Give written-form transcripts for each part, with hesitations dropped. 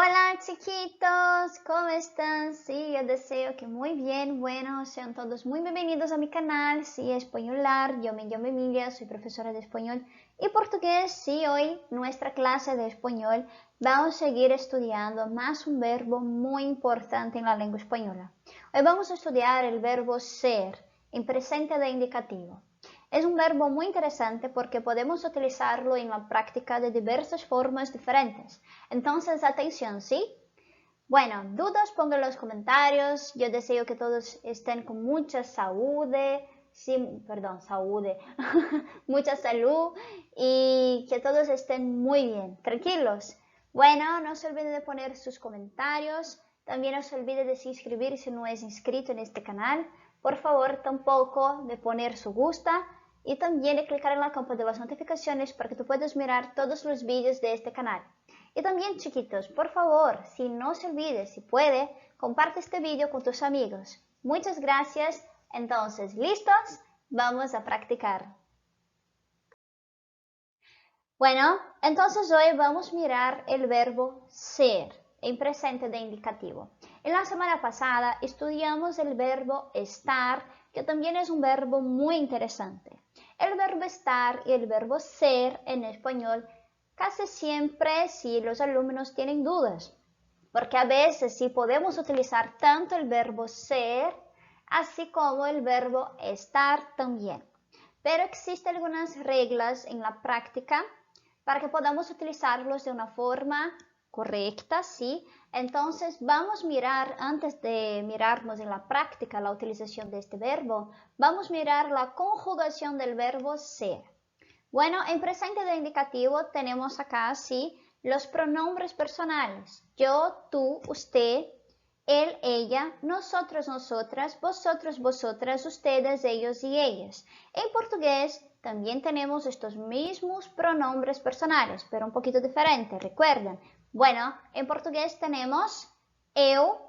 Hola chiquitos, ¿cómo están? Sí, yo deseo que muy bien. Bueno, sean todos muy bienvenidos a mi canal. Sí, Españolar, yo me llamo Emilia, soy profesora de español y portugués. Sí, hoy nuestra clase de español vamos a seguir estudiando más un verbo muy importante en la lengua española. Hoy vamos a estudiar el verbo ser en presente de indicativo. Es un verbo muy interesante porque podemos utilizarlo en la práctica de diversas formas diferentes. Entonces, atención, ¿sí? Bueno, dudas pongan en los comentarios. Yo deseo que todos estén con mucha salud, mucha salud y que todos estén muy bien, tranquilos. Bueno, no se olviden de poner sus comentarios. También no se olviden de suscribir si no es inscrito en este canal. Por favor, tampoco de poner su gusta y también de clicar en la campana de las notificaciones para que tú puedas mirar todos los vídeos de este canal. Y también, chiquitos, por favor, si no se olvide, si puede, comparte este vídeo con tus amigos. Muchas gracias. Entonces, ¿listos? Vamos a practicar. Bueno, entonces hoy vamos a mirar el verbo ser en presente de indicativo. En la semana pasada estudiamos el verbo estar, que también es un verbo muy interesante. El verbo estar y el verbo ser en español casi siempre si los alumnos tienen dudas, porque a veces sí podemos utilizar tanto el verbo ser así como el verbo estar también. Pero existen algunas reglas en la práctica para que podamos utilizarlos de una forma correcta, ¿sí? Entonces vamos a mirar, antes de mirarnos en la práctica la utilización de este verbo, vamos a mirar la conjugación del verbo ser. Bueno, en presente de indicativo tenemos acá, sí, los pronombres personales. Yo, tú, usted, él, ella, nosotros, nosotras, vosotros, vosotras, ustedes, ellos y ellas. En portugués también tenemos estos mismos pronombres personales, pero un poquito diferente, recuerden. Bueno, en portugués tenemos eu,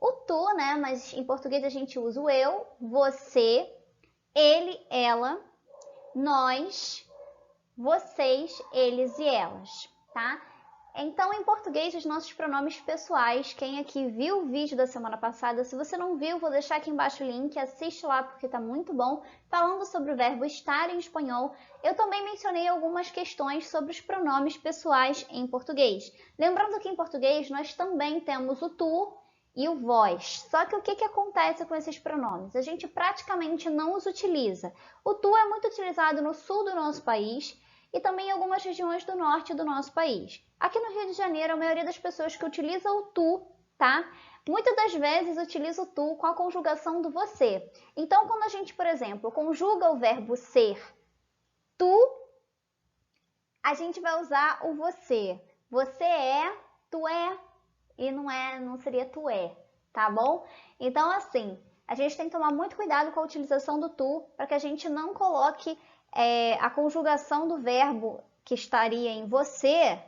o tu, né? Mas em português a gente usa o eu, você, ele, ela, nós, vocês, eles e elas, tá? Então, em português, os nossos pronomes pessoais, quem aqui viu o vídeo da semana passada, se você não viu, vou deixar aqui embaixo o link, assiste lá porque tá muito bom, falando sobre o verbo estar em espanhol. Eu também mencionei algumas questões sobre os pronomes pessoais em português. Lembrando que em português nós também temos o tu e o vós. Só que o que acontece com esses pronomes? A gente praticamente não os utiliza. O tu é muito utilizado no sul do nosso país e também em algumas regiões do norte do nosso país. Aqui no Rio de Janeiro, a maioria das pessoas que utiliza o tu, tá? Muitas das vezes utiliza o tu com a conjugação do você. Então, quando a gente, por exemplo, conjuga o verbo ser tu, a gente vai usar o você. Você é, tu é, e não seria tu é, tá bom? Então, assim, a gente tem que tomar muito cuidado com a utilização do tu, para que a gente não coloque a conjugação do verbo que estaria em você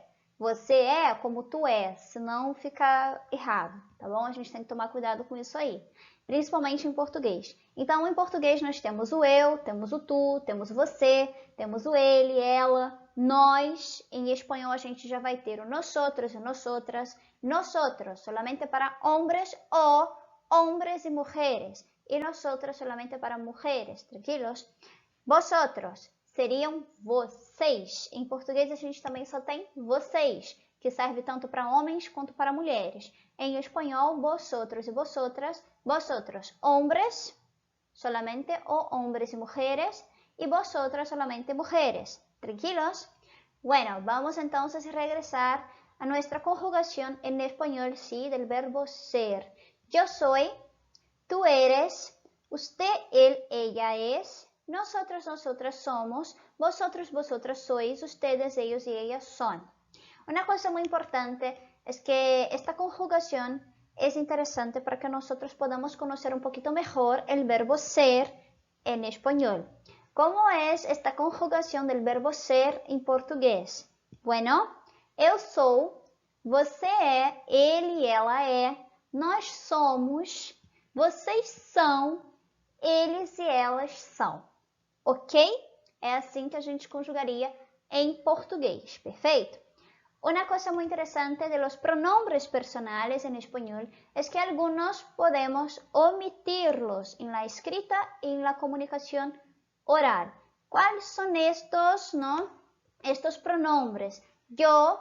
é como tu é, senão fica errado, tá bom? A gente tem que tomar cuidado com isso aí, principalmente em português. Então, em português nós temos o eu, temos o tu, temos o você, temos o ele, ela, nós. Em espanhol a gente já vai ter o nosotros e nosotras, nosotros solamente para hombres o hombres y mujeres, y nosotros solamente para mujeres, tranquilos? Vosotros seriam vocês. Em português a gente também só tem vocês, que serve tanto para homens quanto para mulheres. Em espanhol, vosotros y vosotras, vosotros hombres, solamente o hombres y mujeres, y vosotras solamente mujeres. ¿Tranquilos? Bueno, vamos entonces a regresar a nuestra conjugación en español, sí, del verbo ser. Yo soy, tú eres, usted, él, ella es, nosotros, nosotras somos, vosotros, vosotras sois, ustedes, ellos y ellas son. Una cosa muy importante es que esta conjugación es interesante para que nosotros podamos conocer un poquito mejor el verbo ser en español. ¿Cómo es esta conjugación del verbo ser en portugués? Bueno, eu sou, você é, ele e ela é, nós somos, vocês são, eles e elas são. Ok? É assim que a gente conjugaria em português, perfeito? Una cosa muy interesante de los pronombres personales en español es que algunos podemos omitirlos en la escrita y en la comunicación oral. ¿Cuáles son estos, no? Estos pronombres. Yo,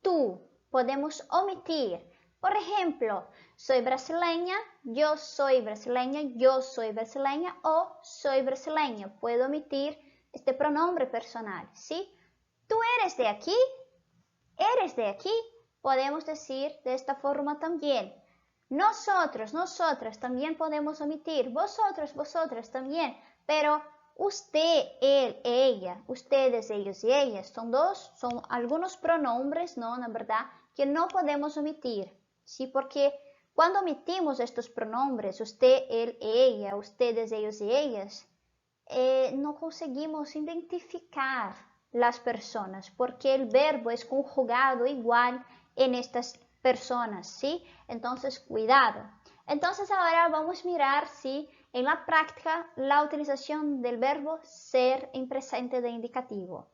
tú, podemos omitir. Por ejemplo, soy brasileña, yo soy brasileña, yo soy brasileña o soy brasileña. Puedo omitir este pronombre personal, ¿sí? ¿Tú eres de aquí? ¿Eres de aquí? Podemos decir de esta forma también. Nosotros, nosotras también podemos omitir. Vosotros, vosotras también. Pero usted, él, ella, ustedes, ellos y ellas son algunos pronombres, ¿no? La verdad, que no podemos omitir. ¿Sí? Porque cuando omitimos estos pronombres, usted, él, ella, ustedes, ellos y ellas, no conseguimos identificar las personas porque el verbo es conjugado igual en estas personas, ¿sí? Entonces, cuidado. Entonces, ahora vamos a mirar si en la práctica la utilización del verbo ser en presente de indicativo.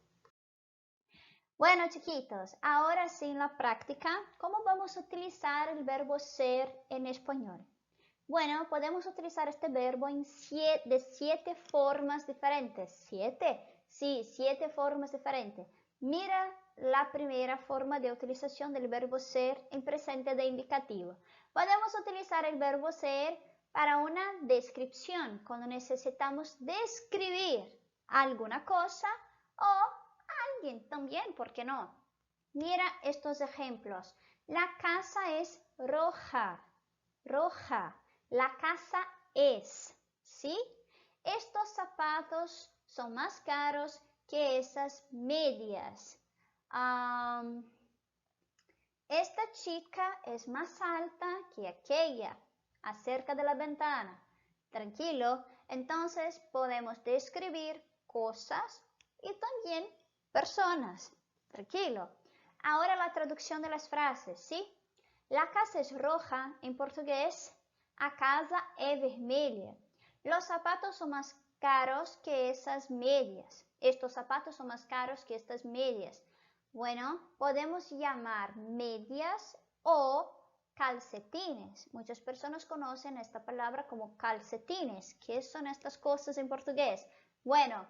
Bueno, chiquitos, ahora sí en la práctica, ¿cómo vamos a utilizar el verbo ser en español? Bueno, podemos utilizar este verbo de 7 formas diferentes. ¿7? Sí, 7 formas diferentes. Mira la primera forma de utilización del verbo ser en presente de indicativo. Podemos utilizar el verbo ser para una descripción, cuando necesitamos describir alguna cosa o alguien también, ¿por qué no? Mira estos ejemplos. La casa es roja, roja. La casa es, ¿sí? Estos zapatos son más caros que esas medias. Esta chica es más alta que aquella, acerca de la ventana. Tranquilo, entonces podemos describir cosas y también personas. Tranquilo. Ahora la traducción de las frases, ¿sí? La casa es roja, en portugués, a casa é vermelha. Los zapatos son más caros que esas medias. Estos zapatos son más caros que estas medias. Bueno, podemos llamar medias o calcetines. Muchas personas conocen esta palabra como calcetines. ¿Qué son estas cosas en portugués? Bueno,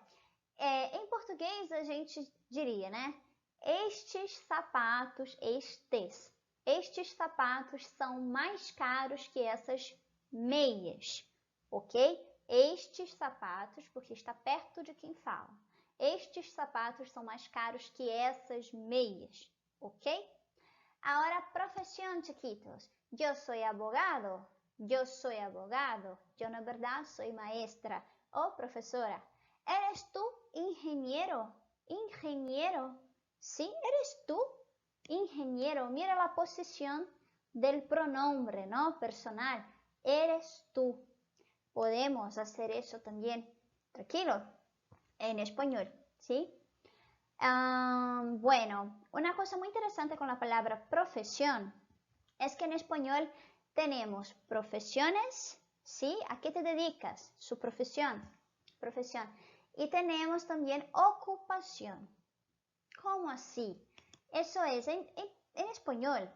em português a gente diria, né? Estes sapatos, estes sapatos são mais caros que essas meias, ok? Estes sapatos, porque está perto de quem fala. Estes sapatos são mais caros que essas meias, ok? Ahora, profesión, chiquitos. Yo soy abogado. Yo soy abogado. Yo, na verdad, soy maestra o profesora. ¿Eres tú ingeniero? Ingeniero. ¿Sí? ¿Eres tú ingeniero? Mira la posición del pronombre, ¿no? Personal. Eres tú. Podemos hacer eso también. Tranquilo. En español, ¿sí? Bueno, una cosa muy interesante con la palabra profesión es que en español tenemos profesiones, ¿sí? ¿A qué te dedicas? Su profesión. Y tenemos también ocupación. ¿Cómo así? Eso es, en español,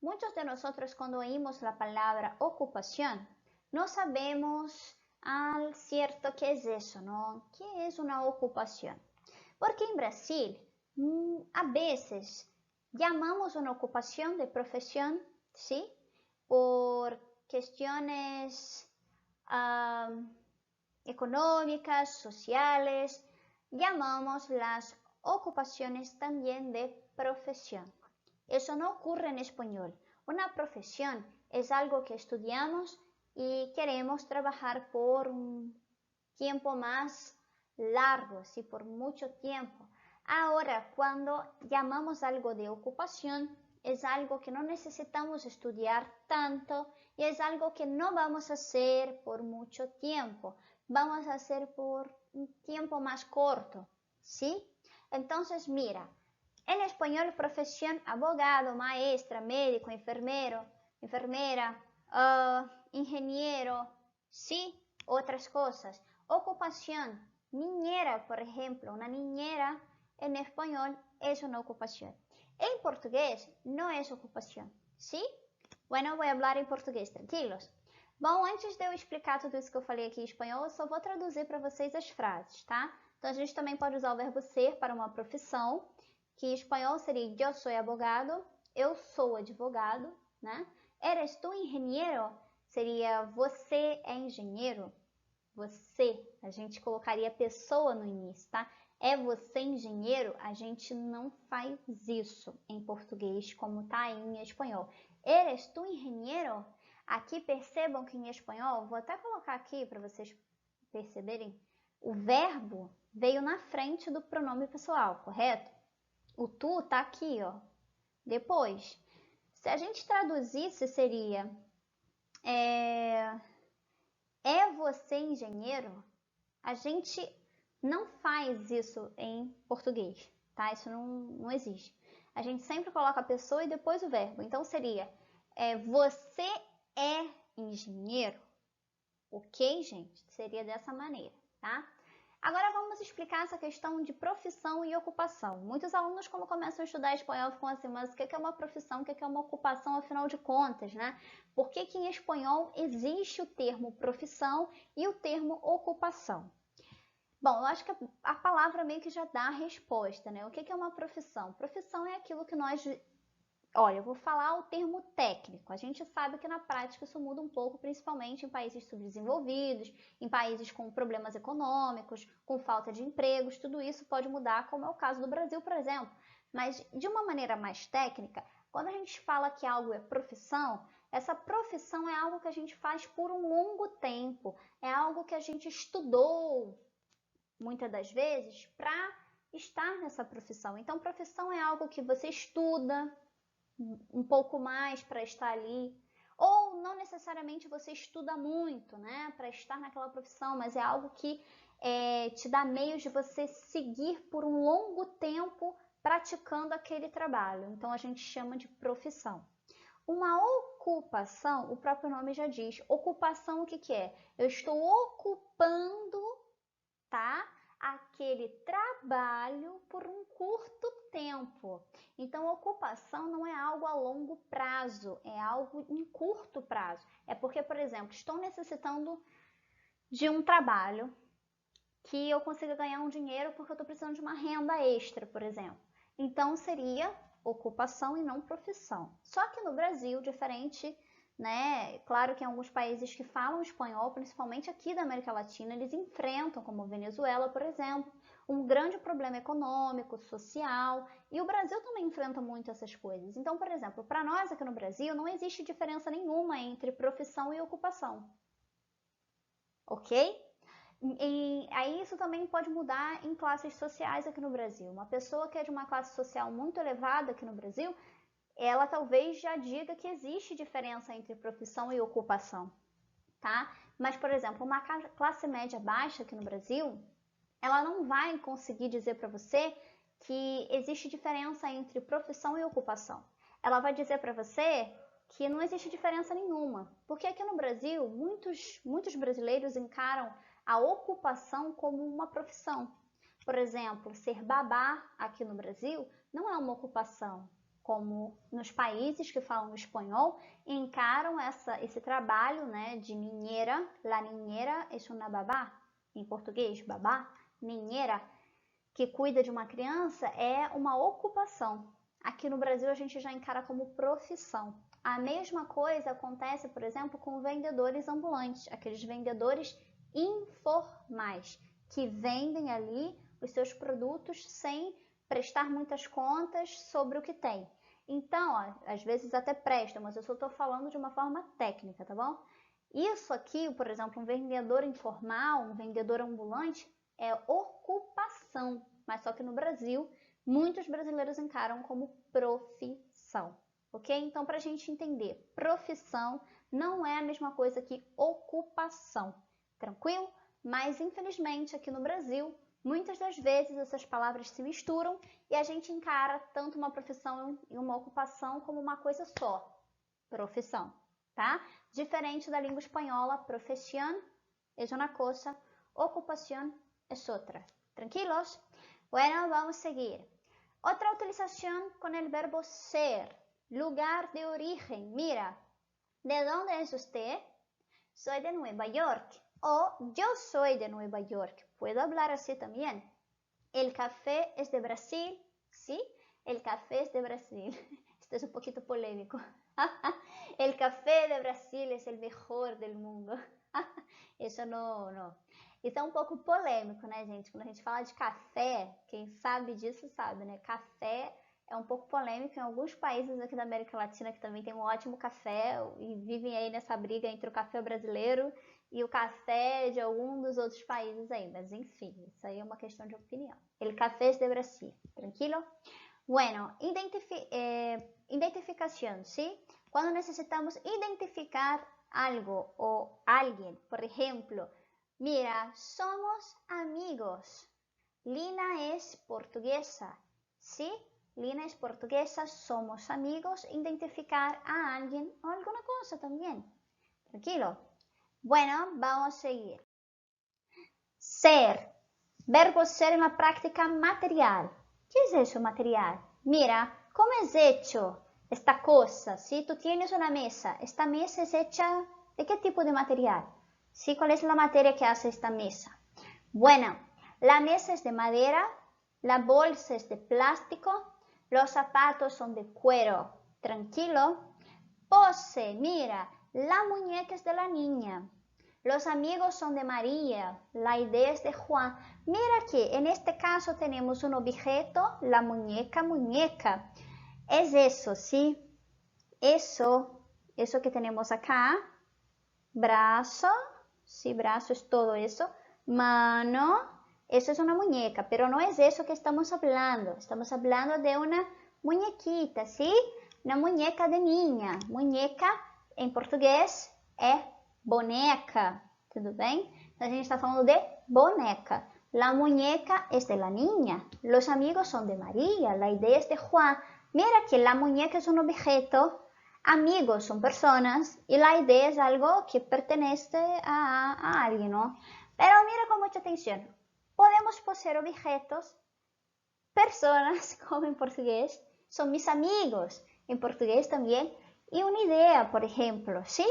muchos de nosotros cuando oímos la palabra ocupación, no sabemos al cierto qué es eso, ¿no? ¿Qué es una ocupación? Porque en Brasil, a veces, llamamos una ocupación de profesión, ¿sí? Por cuestiones económicas, sociales, llamamos las ocupaciones también de profesión. Eso no ocurre en español. Una profesión es algo que estudiamos y queremos trabajar por un tiempo más largo, ¿sí? Por mucho tiempo. Ahora, cuando llamamos algo de ocupación, es algo que no necesitamos estudiar tanto y es algo que no vamos a hacer por mucho tiempo. Vamos a hacer por un tiempo más corto, ¿sí? Entonces, mira, en español, profesión, abogado, maestra, médico, enfermero, enfermera, ingeniero, ¿sí? Otras cosas. Ocupación, niñera, por ejemplo. Una niñera en español es una ocupación. En portugués no es ocupación, ¿sí? Bueno, voy a hablar em português, tranquilos? Bom, antes de eu explicar tudo isso que eu falei aqui em espanhol, eu só vou traduzir para vocês as frases, tá? Então, a gente também pode usar o verbo ser para uma profissão, que em espanhol seria yo soy abogado, eu sou advogado, né? Eres tu ingeniero? Seria você é engenheiro? Você, a gente colocaria pessoa no início, tá? É você engenheiro? A gente não faz isso em português como tá aí em espanhol. Eres tu ingeniero? Aqui percebam que em espanhol, vou até colocar aqui para vocês perceberem, o verbo veio na frente do pronome pessoal, correto? O tu tá aqui, ó. Depois, se a gente traduzisse, seria é você engenheiro? A gente não faz isso em português, tá? Isso não existe. A gente sempre coloca a pessoa e depois o verbo. Então seria, você é engenheiro? Ok, gente? Seria dessa maneira, tá? Agora vamos explicar essa questão de profissão e ocupação. Muitos alunos, quando começam a estudar espanhol, ficam assim, mas o que é uma profissão, o que é uma ocupação, afinal de contas, né? Por que em espanhol existe o termo profissão e o termo ocupação? Bom, eu acho que a palavra meio que já dá a resposta, né? O que é uma profissão? Profissão é aquilo que nós... Olha, eu vou falar o termo técnico. A gente sabe que na prática isso muda um pouco, principalmente em países subdesenvolvidos, em países com problemas econômicos, com falta de empregos, tudo isso pode mudar, como é o caso do Brasil, por exemplo. Mas de uma maneira mais técnica, quando a gente fala que algo é profissão, essa profissão é algo que a gente faz por um longo tempo, é algo que a gente estudou, muitas das vezes, para estar nessa profissão. Então, profissão é algo que você estuda um pouco mais para estar ali, ou não necessariamente você estuda muito, né, para estar naquela profissão, mas é algo que te dá meios de você seguir por um longo tempo praticando aquele trabalho. Então, a gente chama de profissão. Uma ocupação, o próprio nome já diz. Ocupação, o que é? Eu estou ocupando, tá? Aquele trabalho por um curto tempo. Então, ocupação não é algo a longo prazo, é algo em curto prazo. É porque, por exemplo, estou necessitando de um trabalho que eu consiga ganhar um dinheiro porque eu estou precisando de uma renda extra, por exemplo. Então, seria ocupação e não profissão. Só que no Brasil, diferente, né? Claro que em alguns países que falam espanhol, principalmente aqui da América Latina, eles enfrentam, como Venezuela, por exemplo, um grande problema econômico, social, e o Brasil também enfrenta muito essas coisas. Então, por exemplo, para nós aqui no Brasil, não existe diferença nenhuma entre profissão e ocupação. Ok? E aí isso também pode mudar em classes sociais aqui no Brasil. Uma pessoa que é de uma classe social muito elevada aqui no Brasil, ela talvez já diga que existe diferença entre profissão e ocupação, tá? Mas, por exemplo, uma classe média baixa aqui no Brasil, ela não vai conseguir dizer para você que existe diferença entre profissão e ocupação. Ela vai dizer para você que não existe diferença nenhuma, porque aqui no Brasil, muitos brasileiros encaram a ocupação como uma profissão. Por exemplo, ser babá aqui no Brasil não é uma ocupação, como nos países que falam espanhol, encaram esse trabalho, né, de niñera. La niñera es una babá, em português, babá, niñera, que cuida de uma criança, é uma ocupação. Aqui no Brasil a gente já encara como profissão. A mesma coisa acontece, por exemplo, com vendedores ambulantes, aqueles vendedores informais, que vendem ali os seus produtos sem prestar muitas contas sobre o que tem. Então, ó, às vezes até prestam, mas eu só estou falando de uma forma técnica, tá bom? Isso aqui, por exemplo, um vendedor informal, um vendedor ambulante, é ocupação, mas só que no Brasil, muitos brasileiros encaram como profissão, ok? Então, para a gente entender, profissão não é a mesma coisa que ocupação, tranquilo? Mas, infelizmente, aqui no Brasil, muitas das vezes essas palavras se misturam e a gente encara tanto uma profissão e uma ocupação como uma coisa só, profissão, tá? Diferente da língua espanhola, profesión es una cosa, ocupación es otra. ¿Tranquilos? Bueno, vamos a seguir. Otra utilización con el verbo ser, lugar de origen. Mira, ¿de dónde es usted? Soy de Nueva York. O yo soy de Nueva York. Puedo hablar así también. El café es de Brasil. ¿Sí? El café es de Brasil. Esto es un poquito polémico. El café de Brasil es el mejor del mundo. Isso não. Isso é um pouco polêmico, né, gente? Quando a gente fala de café, quem sabe disso sabe, né? Café é um pouco polêmico em alguns países aqui da América Latina que também tem um ótimo café e vivem aí nessa briga entre o café brasileiro e o café de algum dos outros países aí. Mas enfim, isso aí é uma questão de opinião. El café es de Brasil. Tranquilo? Bueno, identificación, ¿sí? Cuando necesitamos identificar algo o alguien, por ejemplo, mira, somos amigos. Lina es portuguesa, ¿sí? Lina es portuguesa, somos amigos, identificar a alguien o alguna cosa también. Tranquilo. Bueno, vamos a seguir. Ser. Verbo ser en la práctica material. ¿Qué es eso material? Mira, ¿cómo es hecho esta cosa? Si tú tienes una mesa, ¿esta mesa es hecha de qué tipo de material? ¿Sí? ¿Cuál es la materia que hace esta mesa? Bueno, la mesa es de madera, la bolsa es de plástico, los zapatos son de cuero. Tranquilo. Pose, mira, la muñeca es de la niña. Los amigos son de María, la idea es de Juan. Mira que en este caso tenemos un objeto, la muñeca. Es eso, ¿sí? Eso que tenemos acá. Brazo, sí, brazo es todo eso. Mano, eso es una muñeca, pero no es eso que estamos hablando. Estamos hablando de una muñequita, ¿sí? Una muñeca de niña. Muñeca, em português, é boneca, tudo bem? Então a gente está falando de boneca. La muñeca es de la niña. Los amigos son de María. La idea es de Juan. Mira que la muñeca es un objeto. Amigos son personas. Y la idea es algo que pertenece a alguien, ¿no? Pero mira con mucha atención. Podemos poseer objetos, personas, como en portugués. Son mis amigos. En portugués también. Y una idea, por ejemplo, ¿sí?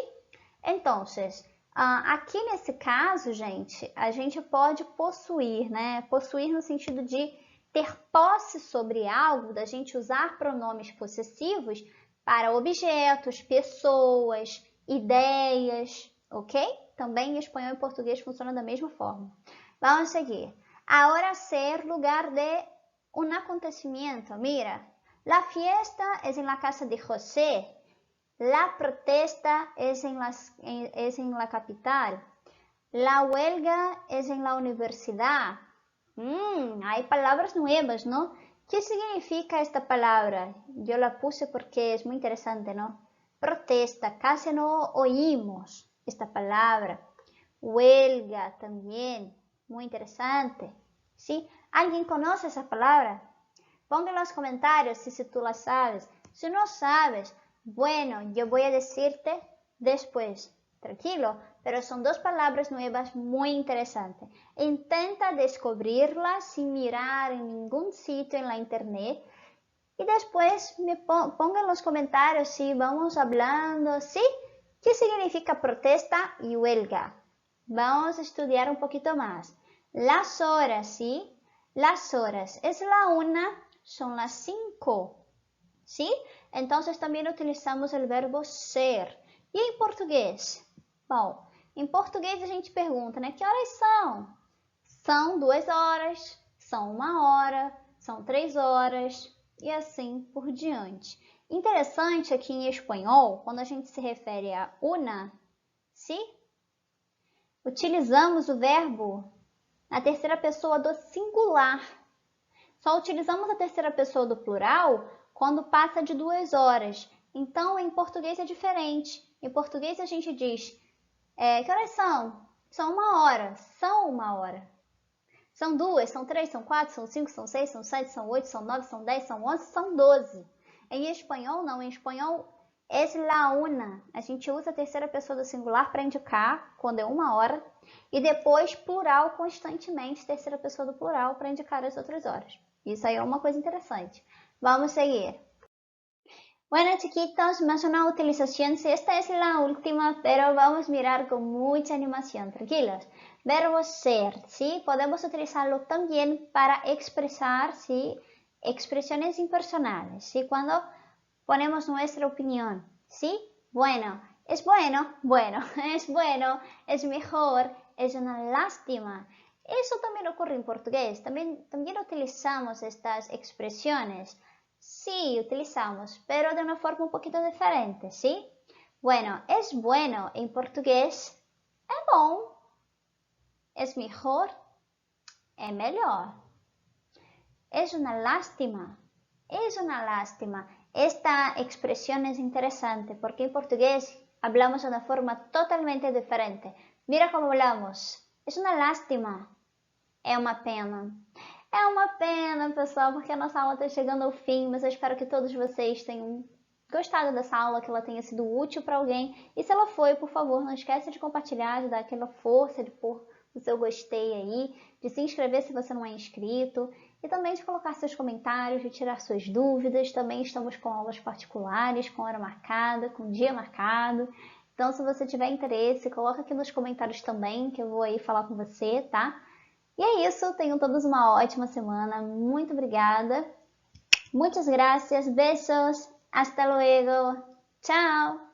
Entonces, aqui nesse caso, gente, a gente pode possuir, né? Possuir no sentido de ter posse sobre algo, da gente usar pronomes possessivos para objetos, pessoas, ideias, ok? Também em espanhol e português funciona da mesma forma. Vamos seguir. Ahora ser lugar de un acontecimiento. Mira, la fiesta es en la casa de José. La protesta es en la capital. La huelga es en la universidad. Hay palabras nuevas, ¿no? ¿Qué significa esta palabra? Yo la puse porque es muy interesante, ¿no? Protesta, casi no oímos esta palabra. Huelga también, muy interesante. ¿Sí? ¿Alguien conoce esa palabra? Ponga en los comentarios si tú la sabes. Si no sabes, bueno, yo voy a decirte después, tranquilo, pero son dos palabras nuevas muy interesantes. Intenta descubrirlas sin mirar en ningún sitio en la internet y después me ponga en los comentarios si vamos hablando, ¿sí? ¿Qué significa protesta y huelga? Vamos a estudiar un poquito más. Las horas, ¿sí? Las horas, es la 1, son las 5. ¿Sí? Entonces también utilizamos el verbo ser. E em português? Bom, em português a gente pergunta, né? Que horas são? São 2 horas, são 1 hora, são 3 horas e assim por diante. Interessante aqui em espanhol, quando a gente se refere a una, ¿sí? Utilizamos o verbo na terceira pessoa do singular. Só utilizamos a terceira pessoa do plural quando passa de 2 horas. Então, em português é diferente. Em português a gente diz, que horas são? São 1 hora. São 1 hora. São 2, são 3, são 4, são 5, são 6, são 7, são 8, são 9, são 10, são 11, são 12. Em espanhol, não. Em espanhol, é la una. A gente usa a terceira pessoa do singular para indicar quando é 1 hora. E depois plural constantemente, terceira pessoa do plural, para indicar as outras horas. Isso aí é uma coisa interessante. Vamos seguir. Bueno, chiquitos, más una utilización. Si esta es la última, pero vamos a mirar con mucha animación. Tranquilos. Verbo ser, ¿sí? Podemos utilizarlo también para expresar, ¿sí? Expresiones impersonales, ¿sí? Cuando ponemos nuestra opinión, ¿sí? Bueno, es bueno, bueno, es bueno, es mejor, es una lástima. Eso también ocurre en portugués. También utilizamos estas expresiones. Sí, utilizamos, pero de una forma un poquito diferente, ¿sí? Bueno, es bueno en portugués, é bom. Es mejor, é melhor. Es una lástima, es una lástima. Esta expresión es interesante porque en portugués hablamos de una forma totalmente diferente. Mira cómo hablamos. Es una lástima, é uma pena. É uma pena, pessoal, porque a nossa aula está chegando ao fim, mas eu espero que todos vocês tenham gostado dessa aula, que ela tenha sido útil para alguém. E se ela foi, por favor, não esqueça de compartilhar, de dar aquela força, de pôr o seu gostei aí, de se inscrever se você não é inscrito, e também de colocar seus comentários, de tirar suas dúvidas. Também estamos com aulas particulares, com hora marcada, com dia marcado. Então, se você tiver interesse, coloca aqui nos comentários também, que eu vou aí falar com você, tá? E é isso, tenham todos uma ótima semana, muito obrigada, muitas gracias, besos, hasta luego, tchau!